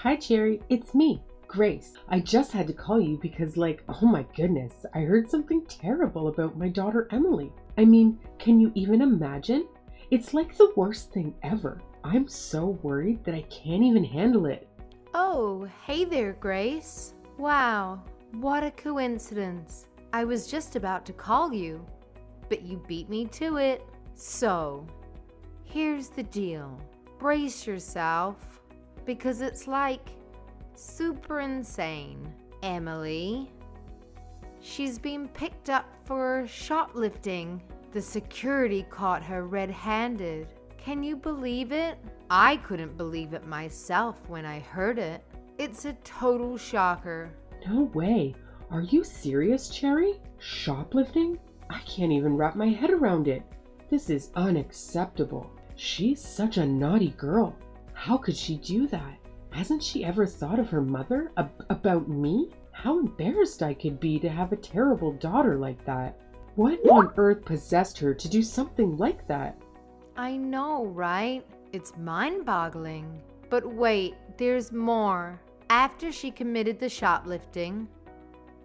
Hi, Cherry. It's me, Grace. I just had to call you because, oh my goodness, I heard something terrible about my daughter Emily. I mean, can you even imagine? It's like the worst thing ever. I'm so worried that I can't even handle it. Oh, hey there, Grace. Wow, what a coincidence. I was just about to call you, but you beat me to it. So, here's the deal. Brace yourself, because it's like super insane. Emily, she's been picked up for shoplifting. The security caught her red-handed. Can you believe it? I couldn't believe it myself when I heard it. It's a total shocker. No way. Are you serious, Cherry? Shoplifting? I can't even wrap my head around it. This is unacceptable. She's such a naughty girl. How could she do that? Hasn't she ever thought of her mother? About me? How embarrassed I could be to have a terrible daughter like that. What on earth possessed her to do something like that? I know, right? It's mind-boggling. But wait, there's more. After she committed the shoplifting,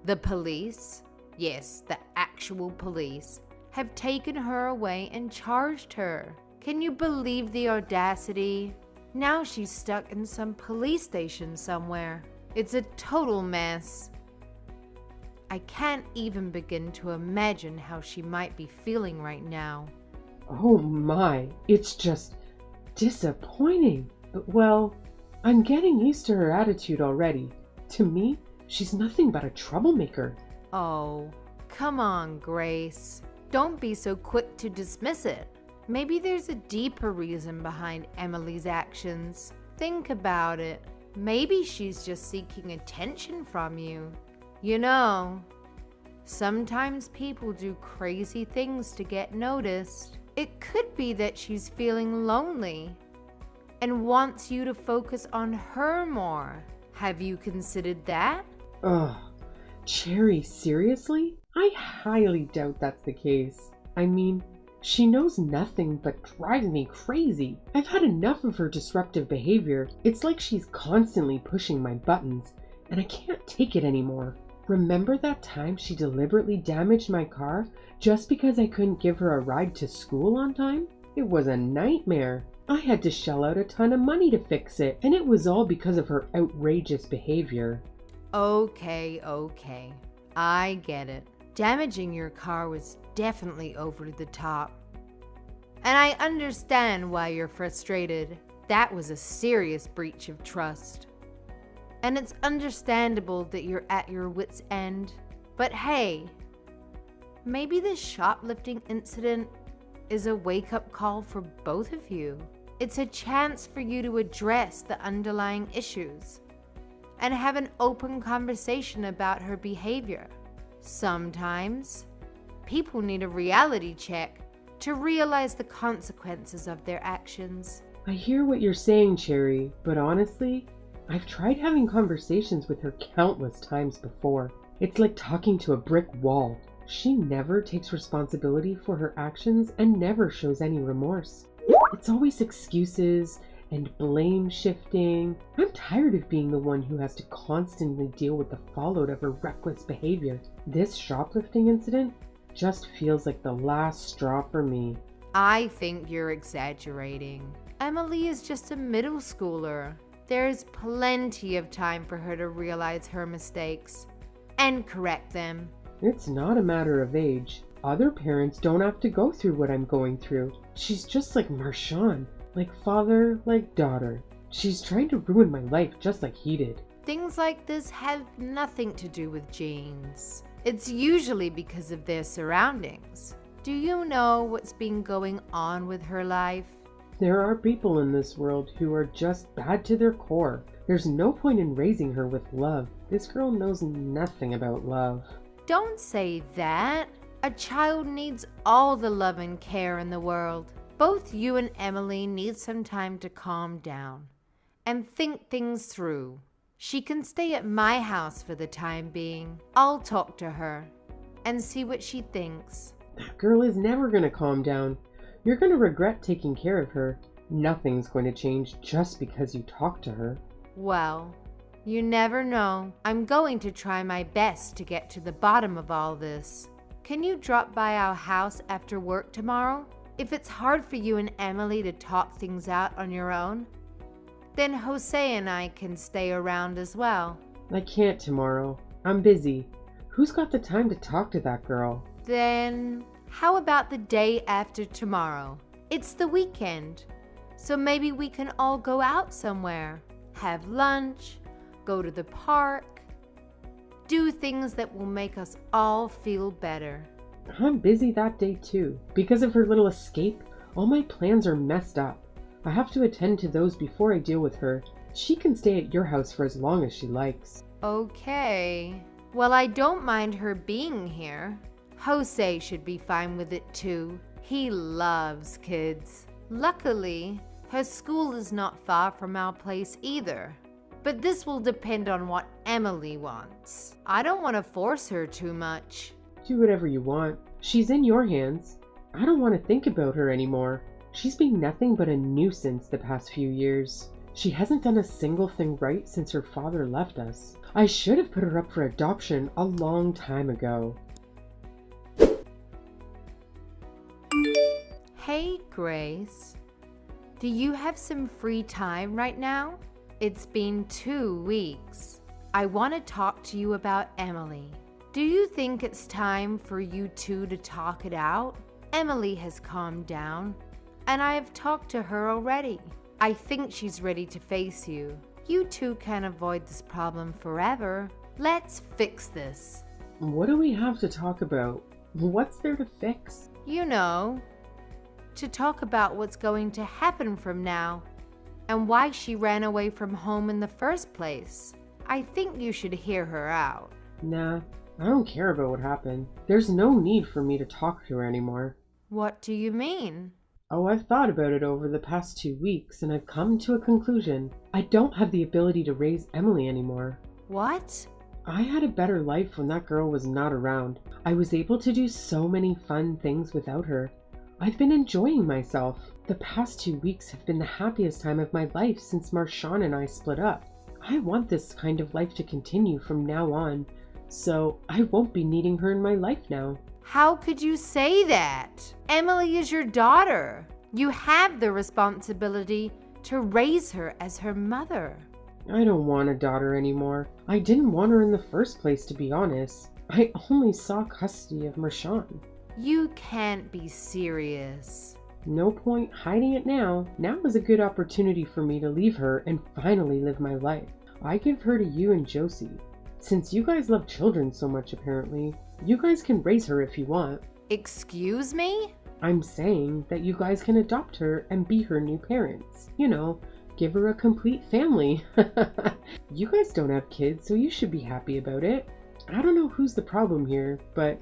the police, yes, the actual police, have taken her away and charged her. Can you believe the audacity? Now she's stuck in some police station somewhere. It's a total mess. I can't even begin to imagine how she might be feeling right now. Oh my, it's just disappointing. Well, I'm getting used to her attitude already. To me, she's nothing but a troublemaker. Oh, come on, Grace. Don't be so quick to dismiss it. Maybe there's a deeper reason behind Emily's actions. Think about it. Maybe she's just seeking attention from you. You know, sometimes people do crazy things to get noticed. It could be that she's feeling lonely and wants you to focus on her more. Have you considered that? Ugh, Cherry, seriously? I highly doubt that's the case. I mean, she knows nothing but drives me crazy. I've had enough of her disruptive behavior. It's like she's constantly pushing my buttons, and I can't take it anymore. Remember that time she deliberately damaged my car just because I couldn't give her a ride to school on time? It was a nightmare. I had to shell out a ton of money to fix it, and it was all because of her outrageous behavior. Okay. I get it. Damaging your car was definitely over the top. And I understand why you're frustrated. That was a serious breach of trust. And it's understandable that you're at your wit's end. But hey, maybe this shoplifting incident is a wake-up call for both of you. It's a chance for you to address the underlying issues and have an open conversation about her behavior. Sometimes, people need a reality check to realize the consequences of their actions. I hear what you're saying, Cherry, but honestly, I've tried having conversations with her countless times before. It's like talking to a brick wall. She never takes responsibility for her actions and never shows any remorse. It's always excuses and blame shifting. I'm tired of being the one who has to constantly deal with the fallout of her reckless behavior. This shoplifting incident just feels like the last straw for me. I think you're exaggerating. Emily is just a middle schooler. There's plenty of time for her to realize her mistakes and correct them. It's not a matter of age. Other parents don't have to go through what I'm going through. She's just like Marshawn. Like father, like daughter. She's trying to ruin my life just like he did. Things like this have nothing to do with genes. It's usually because of their surroundings. Do you know what's been going on with her life? There are people in this world who are just bad to their core. There's no point in raising her with love. This girl knows nothing about love. Don't say that. A child needs all the love and care in the world. Both you and Emily need some time to calm down and think things through. She can stay at my house for the time being. I'll talk to her and see what she thinks. That girl is never going to calm down. You're going to regret taking care of her. Nothing's going to change just because you talk to her. Well, you never know. I'm going to try my best to get to the bottom of all this. Can you drop by our house after work tomorrow? If it's hard for you and Emily to talk things out on your own, then Jose and I can stay around as well. I can't tomorrow. I'm busy. Who's got the time to talk to that girl? Then, how about the day after tomorrow? It's the weekend, so maybe we can all go out somewhere, have lunch, go to the park, do things that will make us all feel better. I'm busy that day too. Because of her little escape, all my plans are messed up. I have to attend to those before I deal with her. She can stay at your house for as long as she likes. Okay. Well, I don't mind her being here. Jose should be fine with it too. He loves kids. Luckily, her school is not far from our place either. But this will depend on what Emily wants. I don't want to force her too much. Do whatever you want. She's in your hands. I don't want to think about her anymore. She's been nothing but a nuisance the past few years. She hasn't done a single thing right since her father left us. I should have put her up for adoption a long time ago. Hey, Grace. Do you have some free time right now? It's been 2 weeks. I want to talk to you about Emily. Do you think it's time for you two to talk it out? Emily has calmed down, and I have talked to her already. I think she's ready to face you. You two can't avoid this problem forever. Let's fix this. What do we have to talk about? What's there to fix? You know, to talk about what's going to happen from now and why she ran away from home in the first place. I think you should hear her out. Nah, I don't care about what happened. There's no need for me to talk to her anymore. What do you mean? Oh, I've thought about it over the past 2 weeks, and I've come to a conclusion. I don't have the ability to raise Emily anymore. What? I had a better life when that girl was not around. I was able to do so many fun things without her. I've been enjoying myself. The past 2 weeks have been the happiest time of my life since Marshawn and I split up. I want this kind of life to continue from now on, so I won't be needing her in my life now. How could you say that? Emily is your daughter. You have the responsibility to raise her as her mother. I don't want a daughter anymore. I didn't want her in the first place, to be honest. I only saw custody of Marshawn. You can't be serious. No point hiding it now. Now is a good opportunity for me to leave her and finally live my life. I give her to you and Josie. Since you guys love children so much apparently, you guys can raise her if you want. Excuse me? I'm saying that you guys can adopt her and be her new parents. You know, give her a complete family. You guys don't have kids, so you should be happy about it. I don't know who's the problem here, but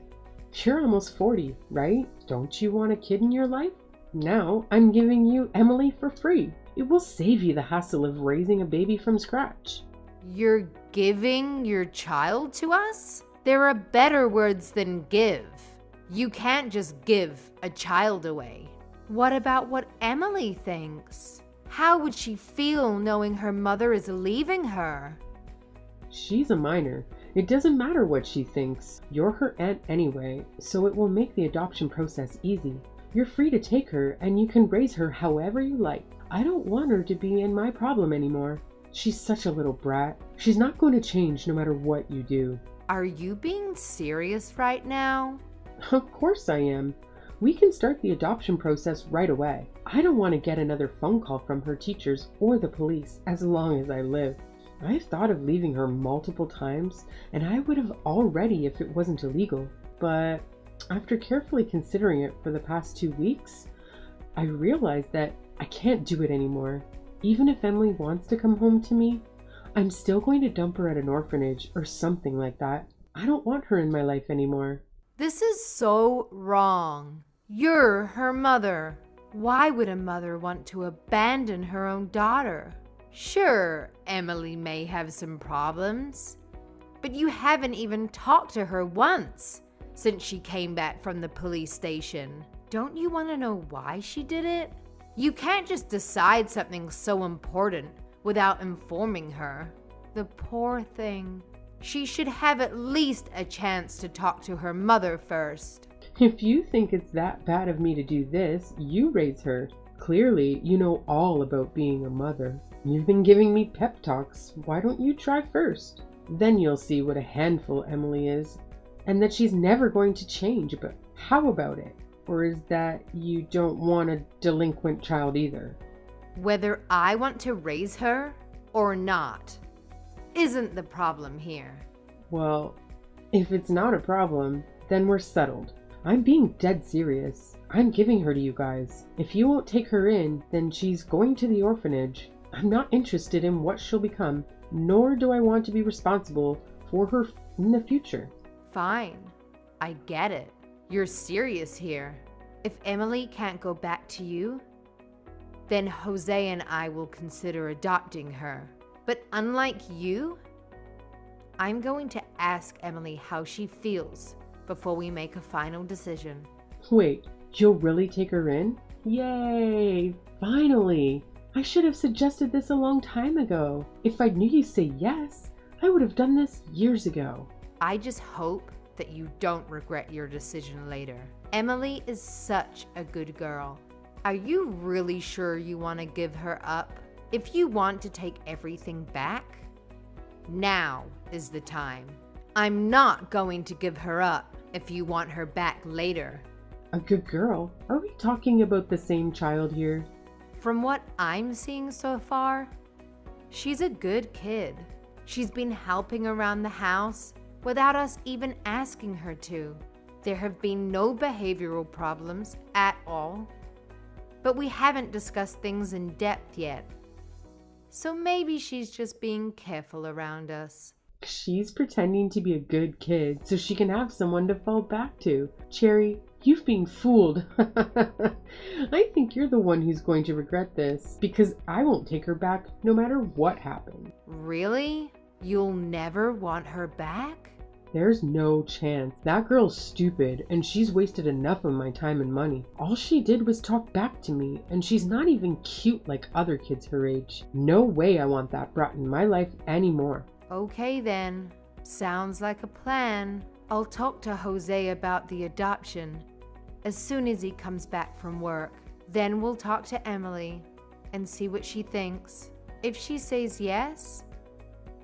you're almost 40, right? Don't you want a kid in your life? Now I'm giving you Emily for free. It will save you the hassle of raising a baby from scratch. You're giving your child to us? There are better words than give. You can't just give a child away. What about what Emily thinks? How would she feel knowing her mother is leaving her? She's a minor. It doesn't matter what she thinks. You're her aunt anyway, so it will make the adoption process easy. You're free to take her, and you can raise her however you like. I don't want her to be in my problem anymore. She's such a little brat. She's not going to change no matter what you do. Are you being serious right now? Of course I am. We can start the adoption process right away. I don't want to get another phone call from her teachers or the police as long as I live. I've thought of leaving her multiple times, and I would have already if it wasn't illegal. But after carefully considering it for the past 2 weeks, I realized that I can't do it anymore. Even if Emily wants to come home to me, I'm still going to dump her at an orphanage or something like that. I don't want her in my life anymore. This is so wrong. You're her mother. Why would a mother want to abandon her own daughter? Sure, Emily may have some problems, but you haven't even talked to her once since she came back from the police station. Don't you want to know why she did it? You can't just decide something so important without informing her. The poor thing. She should have at least a chance to talk to her mother first. If you think it's that bad of me to do this, you raise her. Clearly, you know all about being a mother. You've been giving me pep talks. Why don't you try first? Then you'll see what a handful Emily is, and that she's never going to change. But how about it? Or is that you don't want a delinquent child either? Whether I want to raise her or not isn't the problem here. Well, if it's not a problem, then we're settled. I'm being dead serious. I'm giving her to you guys. If you won't take her in, then she's going to the orphanage. I'm not interested in what she'll become, nor do I want to be responsible for her in the future. Fine. I get it. You're serious here. If Emily can't go back to you, then Jose and I will consider adopting her. But unlike you, I'm going to ask Emily how she feels before we make a final decision. Wait, you'll really take her in? Yay! Finally! I should have suggested this a long time ago. If I knew you'd say yes, I would have done this years ago. I just hope that you don't regret your decision later. Emily is such a good girl. Are you really sure you want to give her up? If you want to take everything back, now is the time. I'm not going to give her up if you want her back later. A good girl? Are we talking about the same child here? From what I'm seeing so far, she's a good kid. She's been helping around the house without us even asking her to. There have been no behavioral problems at all, but we haven't discussed things in depth yet. So maybe she's just being careful around us. She's pretending to be a good kid so she can have someone to fall back to. Cherry, you've been fooled. I think you're the one who's going to regret this, because I won't take her back no matter what happens. Really? You'll never want her back? There's no chance. That girl's stupid, and she's wasted enough of my time and money. All she did was talk back to me, and she's not even cute like other kids her age. No way I want that brought in my life anymore. Okay then. Sounds like a plan. I'll talk to Jose about the adoption as soon as he comes back from work. Then we'll talk to Emily and see what she thinks. If she says yes,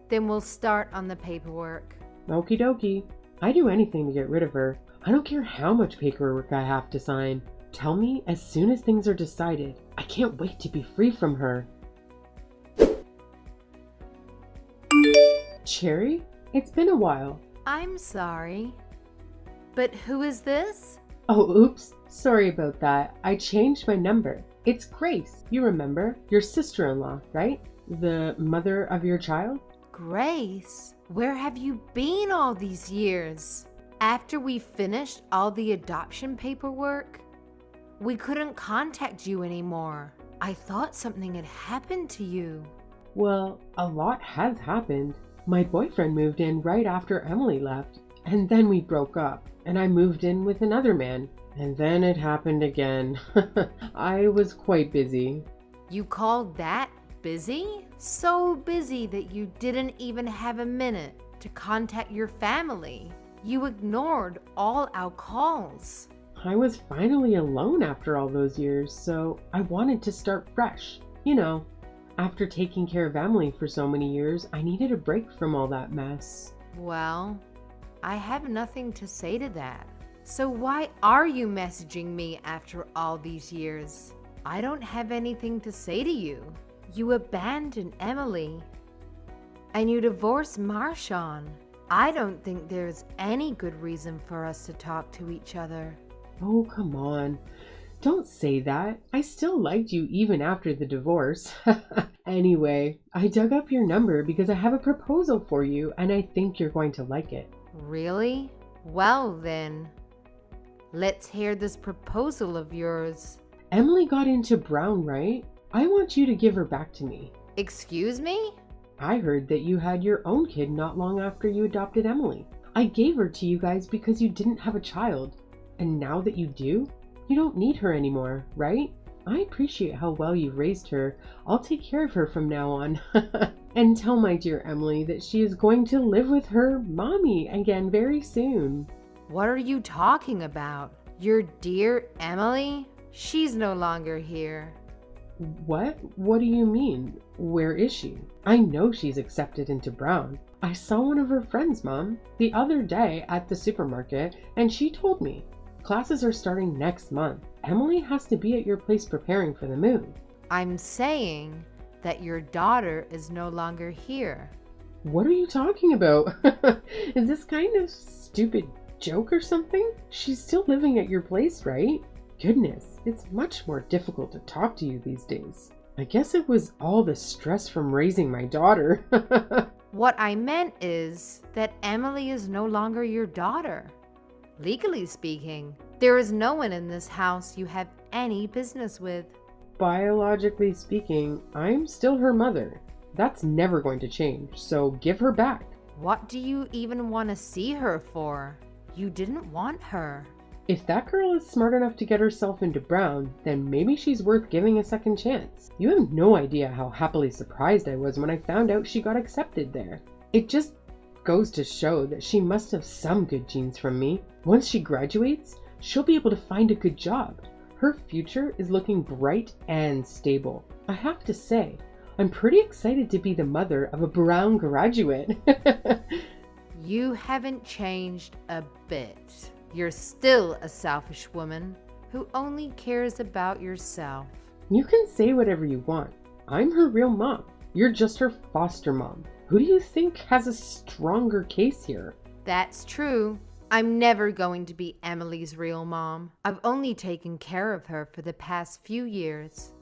then we'll start on the paperwork. Okie dokie. I'd do anything to get rid of her. I don't care how much paperwork I have to sign. Tell me as soon as things are decided. I can't wait to be free from her. Cherry, it's been a while. I'm sorry, but who is this? Oh, oops. Sorry about that. I changed my number. It's Grace. You remember? Your sister-in-law, right? The mother of your child? Grace, where have you been all these years? After we finished all the adoption paperwork, we couldn't contact you anymore. I thought something had happened to you. Well, a lot has happened. My boyfriend moved in right after Emily left, and then we broke up, and I moved in with another man, and then it happened again. I was quite busy. You called that busy? So busy that you didn't even have a minute to contact your family. You ignored all our calls. I was finally alone after all those years, so I wanted to start fresh. You know, after taking care of Emily for so many years, I needed a break from all that mess. Well, I have nothing to say to that. So why are you messaging me after all these years? I don't have anything to say to you. You abandoned Emily, and you divorced Marshawn. I don't think there's any good reason for us to talk to each other. Oh, come on. Don't say that. I still liked you even after the divorce. Anyway, I dug up your number because I have a proposal for you, and I think you're going to like it. Really? Well then, let's hear this proposal of yours. Emily got into Brown, right? I want you to give her back to me. Excuse me? I heard that you had your own kid not long after you adopted Emily. I gave her to you guys because you didn't have a child. And now that you do, you don't need her anymore, right? I appreciate how well you raised her. I'll take care of her from now on. And tell my dear Emily that she is going to live with her mommy again very soon. What are you talking about? Your dear Emily? She's no longer here. What? What do you mean? Where is she? I know she's accepted into Brown. I saw one of her friends, Mom, the other day at the supermarket, and she told me. Classes are starting next month. Emily has to be at your place preparing for the move. I'm saying that your daughter is no longer here. What are you talking about? Is this kind of stupid joke or something? She's still living at your place, right? Goodness, it's much more difficult to talk to you these days. I guess it was all the stress from raising my daughter. What I meant is that Emily is no longer your daughter. Legally speaking, there is no one in this house you have any business with. Biologically speaking, I'm still her mother. That's never going to change, so give her back. What do you even want to see her for? You didn't want her. If that girl is smart enough to get herself into Brown, then maybe she's worth giving a second chance. You have no idea how happily surprised I was when I found out she got accepted there. It just goes to show that she must have some good genes from me. Once she graduates, she'll be able to find a good job. Her future is looking bright and stable. I have to say, I'm pretty excited to be the mother of a Brown graduate. You haven't changed a bit. You're still a selfish woman who only cares about yourself. You can say whatever you want. I'm her real mom. You're just her foster mom. Who do you think has a stronger case here? That's true. I'm never going to be Emily's real mom. I've only taken care of her for the past few years.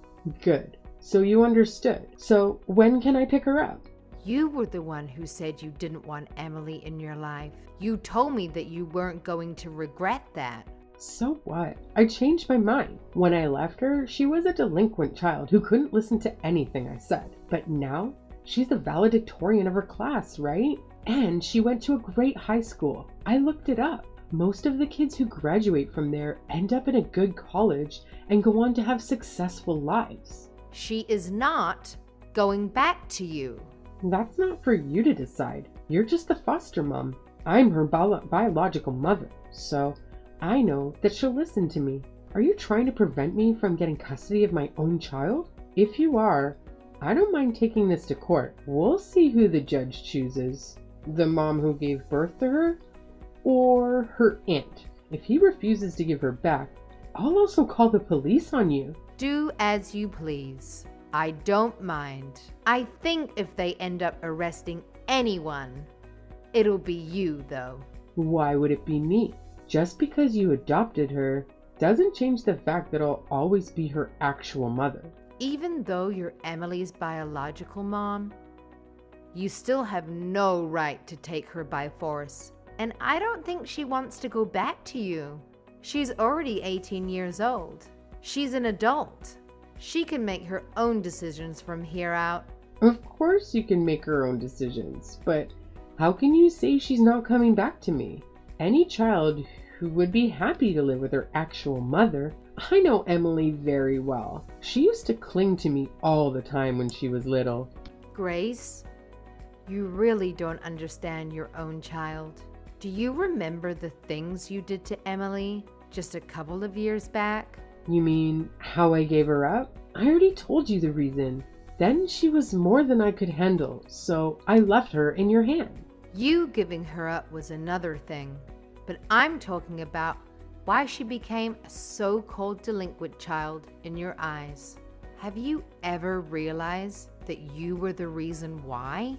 Good. So you understood. So when can I pick her up? You were the one who said you didn't want Emily in your life. You told me that you weren't going to regret that. So what? I changed my mind. When I left her, she was a delinquent child who couldn't listen to anything I said. But now, she's the valedictorian of her class, right? And she went to a great high school. I looked it up. Most of the kids who graduate from there end up in a good college and go on to have successful lives. She is not going back to you. That's not for you to decide. You're just the foster mom. I'm her biological mother, so I know that she'll listen to me. Are you trying to prevent me from getting custody of my own child? If you are, I don't mind taking this to court. We'll see who the judge chooses. The mom who gave birth to her, or her aunt. If he refuses to give her back, I'll also call the police on you. Do as you please. I don't mind. I think if they end up arresting anyone, it'll be you, though. Why would it be me? Just because you adopted her doesn't change the fact that I'll always be her actual mother. Even though you're Emily's biological mom, you still have no right to take her by force. And I don't think she wants to go back to you. She's already 18 years old. She's an adult. She can make her own decisions from here out. Of course you can make her own decisions, but how can you say she's not coming back to me? Any child who would be happy to live with her actual mother. I know Emily very well. She used to cling to me all the time when she was little. Grace, you really don't understand your own child. Do you remember the things you did to Emily just a couple of years back? You mean how I gave her up? I already told you the reason. Then she was more than I could handle, so I left her in your hand. You giving her up was another thing, but I'm talking about why she became a so-called delinquent child in your eyes. Have you ever realized that you were the reason why?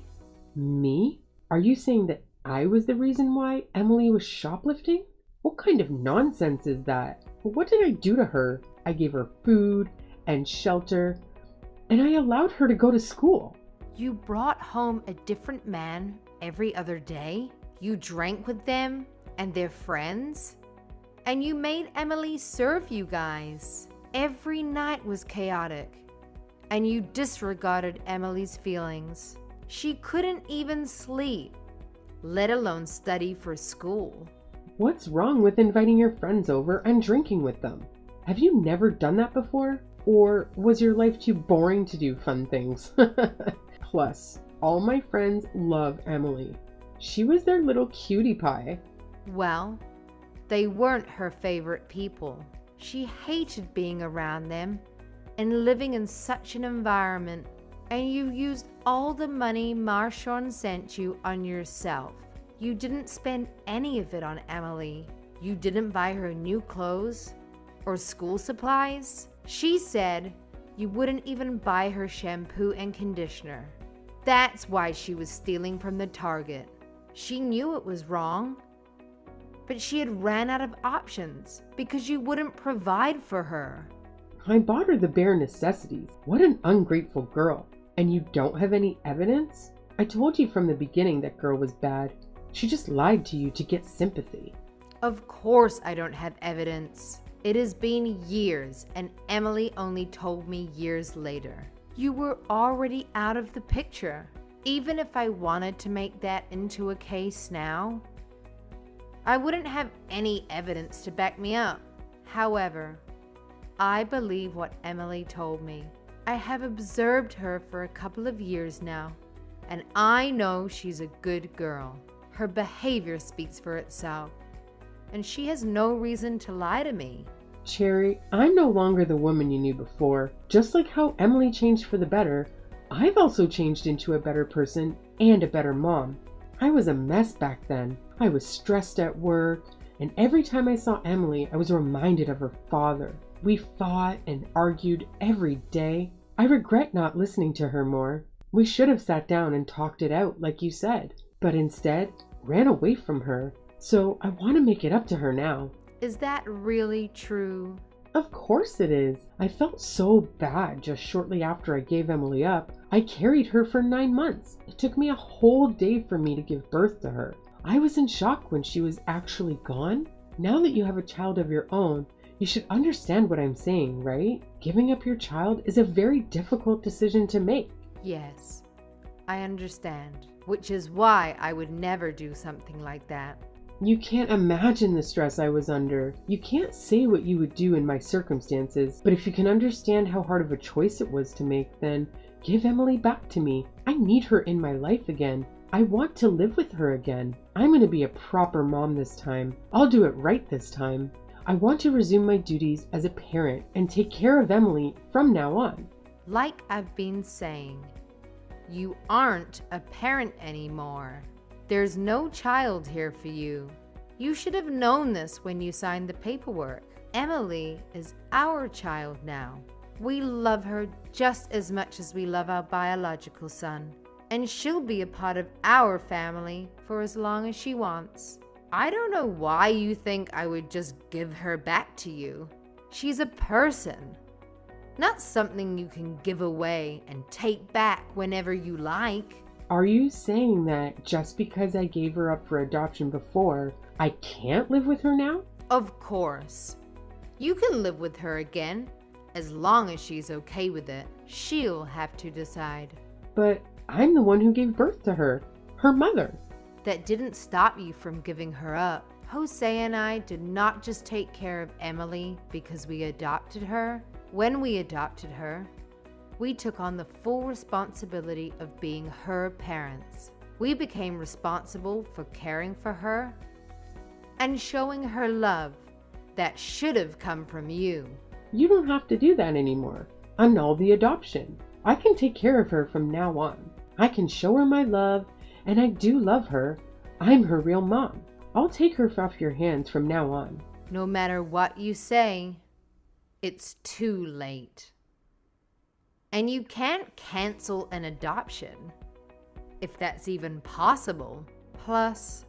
Me? Are you saying that I was the reason why Emily was shoplifting? What kind of nonsense is that? What did I do to her? I gave her food and shelter, and I allowed her to go to school. You brought home a different man every other day? You drank with them and their friends? And you made Emily serve you guys. Every night was chaotic, and you disregarded Emily's feelings. She couldn't even sleep, let alone study for school. What's wrong with inviting your friends over and drinking with them? Have you never done that before? Or was your life too boring to do fun things? Plus, all my friends love Emily. She was their little cutie pie. Well, they weren't her favorite people. She hated being around them and living in such an environment. And you used all the money Marshawn sent you on yourself. You didn't spend any of it on Emily. You didn't buy her new clothes or school supplies. She said you wouldn't even buy her shampoo and conditioner. That's why she was stealing from the Target. She knew it was wrong, but she had ran out of options because you wouldn't provide for her. I bought her the bare necessities. What an ungrateful girl. And you don't have any evidence? I told you from the beginning that girl was bad. She just lied to you to get sympathy. Of course I don't have evidence. It has been years, and Emily only told me years later. You were already out of the picture. Even if I wanted to make that into a case now, I wouldn't have any evidence to back me up. However, I believe what Emily told me. I have observed her for a couple of years now, and I know she's a good girl. Her behavior speaks for itself, and she has no reason to lie to me. Cherry, I'm no longer the woman you knew before. Just like how Emily changed for the better, I've also changed into a better person and a better mom. I was a mess back then. I was stressed at work, and every time I saw Emily, I was reminded of her father. We fought and argued every day. I regret not listening to her more. We should have sat down and talked it out, like you said, but instead ran away from her. So I want to make it up to her now. Is that really true? Of course it is. I felt so bad just shortly after I gave Emily up. I carried her for 9 months. It took me a whole day for me to give birth to her. I was in shock when she was actually gone. Now that you have a child of your own, you should understand what I'm saying, right? Giving up your child is a very difficult decision to make. Yes, I understand, which is why I would never do something like that. You can't imagine the stress I was under. You can't say what you would do in my circumstances, but if you can understand how hard of a choice it was to make, then give Emily back to me. I need her in my life again. I want to live with her again. I'm going to be a proper mom this time. I'll do it right this time. I want to resume my duties as a parent and take care of Emily from now on. Like I've been saying, you aren't a parent anymore. There's no child here for you. You should have known this when you signed the paperwork. Emily is our child now. We love her just as much as we love our biological son, and she'll be a part of our family for as long as she wants. I don't know why you think I would just give her back to you. She's a person, not something you can give away and take back whenever you like. Are you saying that just because I gave her up for adoption before, I can't live with her now? Of course. You can live with her again, as long as she's okay with it. She'll have to decide. But I'm the one who gave birth to her mother. That didn't stop you from giving her up. Jose and I did not just take care of Emily because we adopted her. When we adopted her, we took on the full responsibility of being her parents. We became responsible for caring for her and showing her love that should have come from you. You don't have to do that anymore. Annul the adoption. I can take care of her from now on. I can show her my love, and I do love her. I'm her real mom. I'll take her off your hands from now on. No matter what you say, it's too late. And you can't cancel an adoption, if that's even possible. Plus,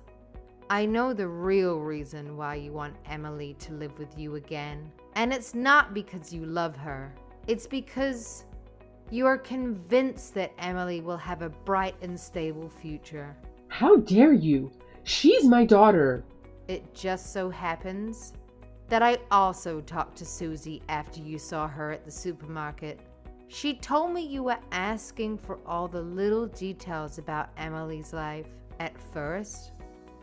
I know the real reason why you want Emily to live with you again. And it's not because you love her. It's because you are convinced that Emily will have a bright and stable future. How dare you? She's my daughter. It just so happens that I also talked to Susie after you saw her at the supermarket. She told me you were asking for all the little details about Emily's life. At first,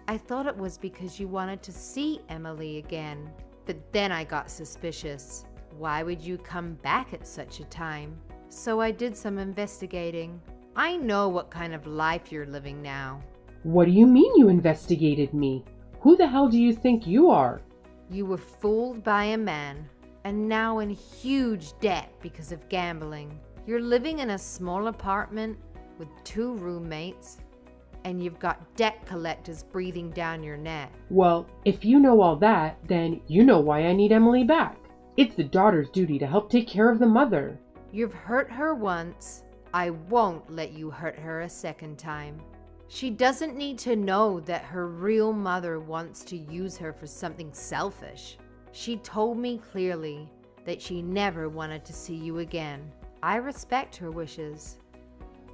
I thought it was because you wanted to see Emily again, but then I got suspicious. Why would you come back at such a time? So I did some investigating. I know what kind of life you're living now. What do you mean you investigated me? Who the hell do you think you are? You were fooled by a man, and now in huge debt because of gambling. You're living in a small apartment with 2 roommates, and you've got debt collectors breathing down your neck. Well, if you know all that, then you know why I need Emily back. It's the daughter's duty to help take care of the mother. You've hurt her once. I won't let you hurt her a second time. She doesn't need to know that her real mother wants to use her for something selfish. She told me clearly that she never wanted to see you again. I respect her wishes,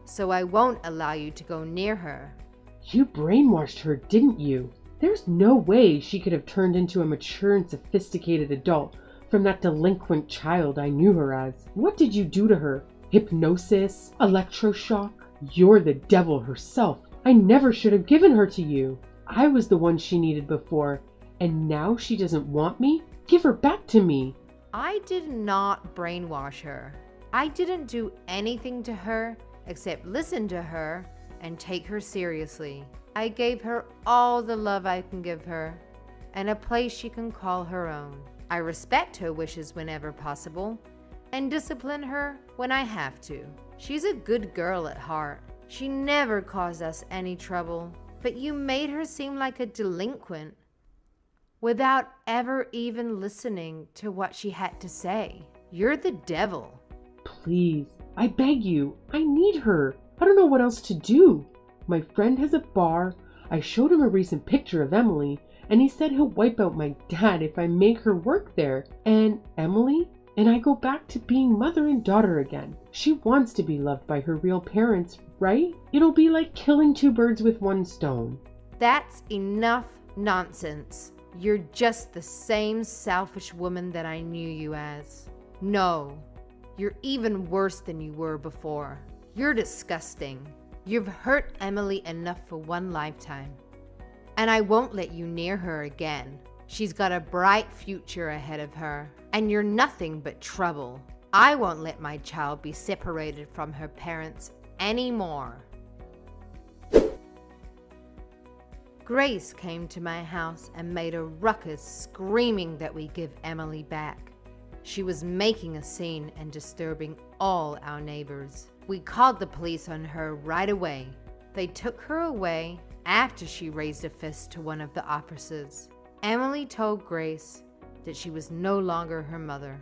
so I won't allow you to go near her. You brainwashed her, didn't you? There's no way she could have turned into a mature and sophisticated adult from that delinquent child I knew her as. What did you do to her? Hypnosis? Electroshock? You're the devil herself. I never should have given her to you. I was the one she needed before, and now she doesn't want me? Give her back to me. I did not brainwash her. I didn't do anything to her except listen to her and take her seriously. I gave her all the love I can give her and a place she can call her own. I respect her wishes whenever possible and discipline her when I have to. She's a good girl at heart. She never caused us any trouble, but you made her seem like a delinquent without ever even listening to what she had to say. You're the devil. Please, I beg you, I need her. I don't know what else to do. My friend has a bar. I showed him a recent picture of Emily, and he said he'll wipe out my dad if I make her work there. And Emily and I go back to being mother and daughter again. She wants to be loved by her real parents, right? It'll be like killing 2 birds with 1 stone. That's enough nonsense. You're just the same selfish woman that I knew you as. No, you're even worse than you were before. You're disgusting. You've hurt Emily enough for 1 lifetime. And I won't let you near her again. She's got a bright future ahead of her, and you're nothing but trouble. I won't let my child be separated from her parents anymore. Grace came to my house and made a ruckus, screaming that we give Emily back. She was making a scene and disturbing all our neighbors. We called the police on her right away. They took her away after she raised a fist to one of the officers. Emily told Grace that she was no longer her mother.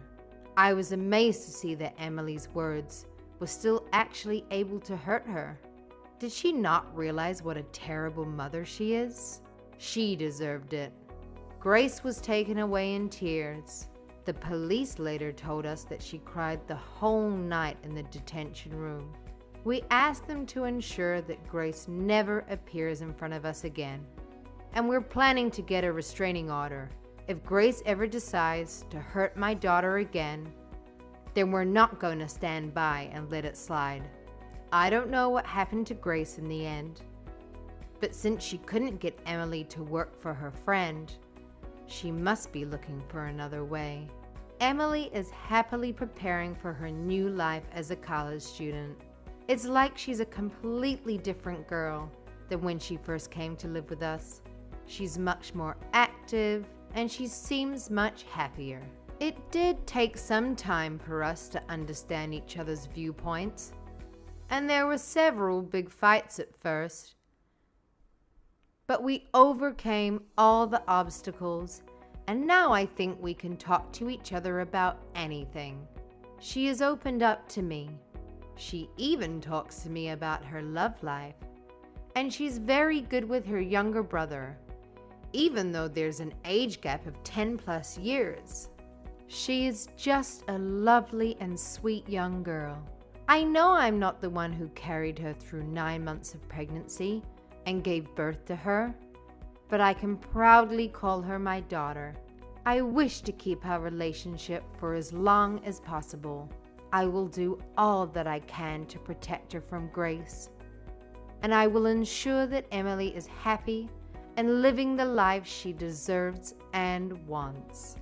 I was amazed to see that Emily's words were still actually able to hurt her. Did she not realize what a terrible mother she is? She deserved it. Grace was taken away in tears. The police later told us that she cried the whole night in the detention room. We asked them to ensure that Grace never appears in front of us again. And we're planning to get a restraining order. If Grace ever decides to hurt my daughter again, then we're not going to stand by and let it slide. I don't know what happened to Grace in the end, but since she couldn't get Emily to work for her friend, she must be looking for another way. Emily is happily preparing for her new life as a college student. It's like she's a completely different girl than when she first came to live with us. She's much more active, and she seems much happier. It did take some time for us to understand each other's viewpoints, and there were several big fights at first. But we overcame all the obstacles, and now I think we can talk to each other about anything. She has opened up to me. She even talks to me about her love life, and she's very good with her younger brother, even though there's an age gap of 10+ years. She is just a lovely and sweet young girl. I know I'm not the one who carried her through 9 months of pregnancy and gave birth to her, but I can proudly call her my daughter. I wish to keep our relationship for as long as possible. I will do all that I can to protect her from Grace, and I will ensure that Emily is happy and living the life she deserves and wants.